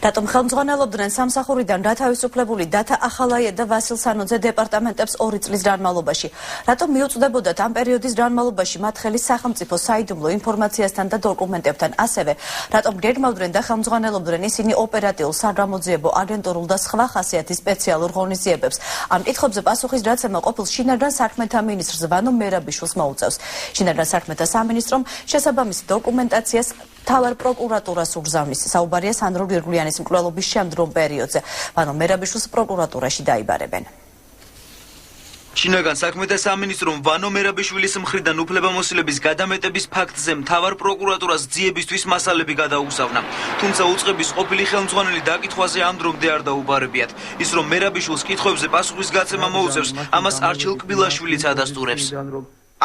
რატომ ხელმძღვანელობდნენ სამსახურიდან გათავისუფლებული დათა ახალაია და ვასილ სანოძე დეპარტამენტებს 2 წლის განმავლობაში? რატომ მიუწვდებოდათ ამ პერიოდის განმავლობაში მათ ხელი სახელმწიფო საიდუმლო ინფორმაციასთან და დოკუმენტებთან? ასევე რატომ გეგმავდნენ და ხელმძღვანელობდნენ ისინი ოპერატიულ, საგამოძიებო, აგენტურულ და სხვა ხასიათის სპეციალურ ღონისძიებებს? ამ კითხვებზე პასუხის გაცემა ყოფილ შინაგან საქმეთა მინისტრს ვანო მერაბიშვილს მოუწევს. შინაგან საქმეთა სამინისტრომ შესაბამის დოკუმენტაციას მთავარ პროკურატურას უგზავნის. საუბარია სანდრო გირგულიანის მკვლელობის შემდგომ პერიოდზე. ვანო მერაბიშვილს პროკურატურაში დაიბარებენ. შინაგან საქმეთა სამინისტრომ ვანო მერაბიშვილის მხრიდან უფლებამოსილების გადამეტების ფაქტზე მთავარ პროკურატურას ძიებისთვის მასალები გადაუგზავნა. თუმცა უწყების ყოფილი ხელმძღვანელი დაკითხვაზე ამ დრომდე არ დაუბარებიათ. ის რომ მერაბიშვილს კითხვებზე პასუხის გაცემა მოუწევს, ამას არჩილ კბილაშვილიც ადასტურებს.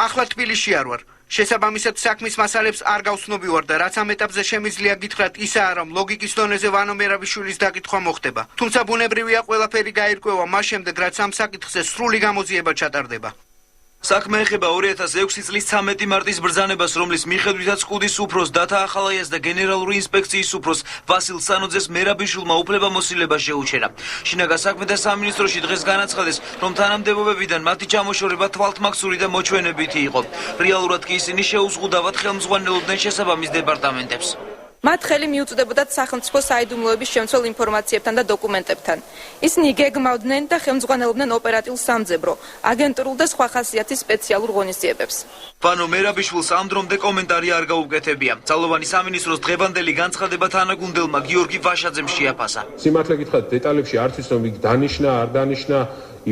ახლა თბილისში არ ვარ. შესაბამისად საქმის მასალებს არ გავცნობი ვარ და რაც ამ ეტაპზე შემიძლია გითხრათ ისაა, რომ ლოგიკის დონეზე ვანო მერაბიშვილის დაკითხვა მოხდება. თუმცა ბუნებრივია ყველაფერი გაირკვევა მას შემდეგ, რაც ამ საკითხზე სრული გამოძიება ჩატარდება. საქმე ეხება 2006 წლის 13 მარტის ბრძანებას, რომლის მიხედვითაც ყუდის უფროს დათა ახალაიას და გენერალური ინსპექციის უფროს ვასილ სანოძეს მერაბიშვილმა უფლებამოსილება შეუჩერა. შინაგან საქმეთა სამინისტროში დღეს განაცხადეს, რომ თანამდებობებიდან მათი ჩამოშორება თვალთმაქსური და მოჩვენებითი იყო. რეალურად კი ისინი შეუზღუდავად ხელმძღვანელობდნენ შესაბამის დეპარტამენტებს. მათ ხელი მიუწვდებოდათ სახელმწიფო საიდუმლოების შემცველ ინფორმაციებთან და დოკუმენტებთან. ისინი გეგმავდნენ და ხელმძღვანელობდნენ ოპერატიულ სამძებრო, აგენტურულ და სხვა ხასიათის სპეციალურ ღონისძიებებს. ვანო მერაბიშვილს ამ დრომდე კომენტარი არ გაუკეთებია. ძალოვანი სამინისტროს დღევანდელი განცხადება თანაგუნდელმა გიორგი ვაშაძემ შეაფასა. სიმართლე გითხრათ, დეტალებში არ ვიცი რომ იქ დანიშნა, არ დანიშნა,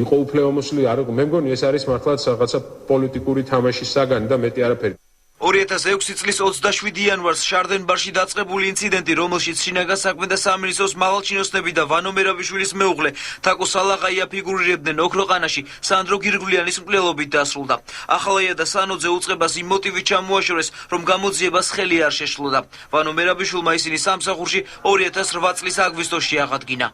იყო უფლებამოსილი, არ მე მგონი ეს არის მართლაც რაღაცა პოლიტიკური თამაშის საგანი და მეტი არაფერი. 2006 წლის 27 იანვარს შარდენბარში დაწყებული ინციდენტი, რომელშიც შინაგან საქმეთა სამინისტროს მაღალჩინოსნები და ვანო მერაბიშვილის მეუღლე თაკო სალაღაია ფიგურირებდნენ ოქროყანაში, სანდრო გირგულიანის მკვლელობით დასრულდა. ახალაია და სანოძე უწყებას იმ მოტივით ჩამოაშორეს, რომ გამოძიებას ხელი არ შეშლოდა. ვანო მერაბიშვილმა ისინი სამსახურში 2008 წლის აგვისტოში აღადგინა.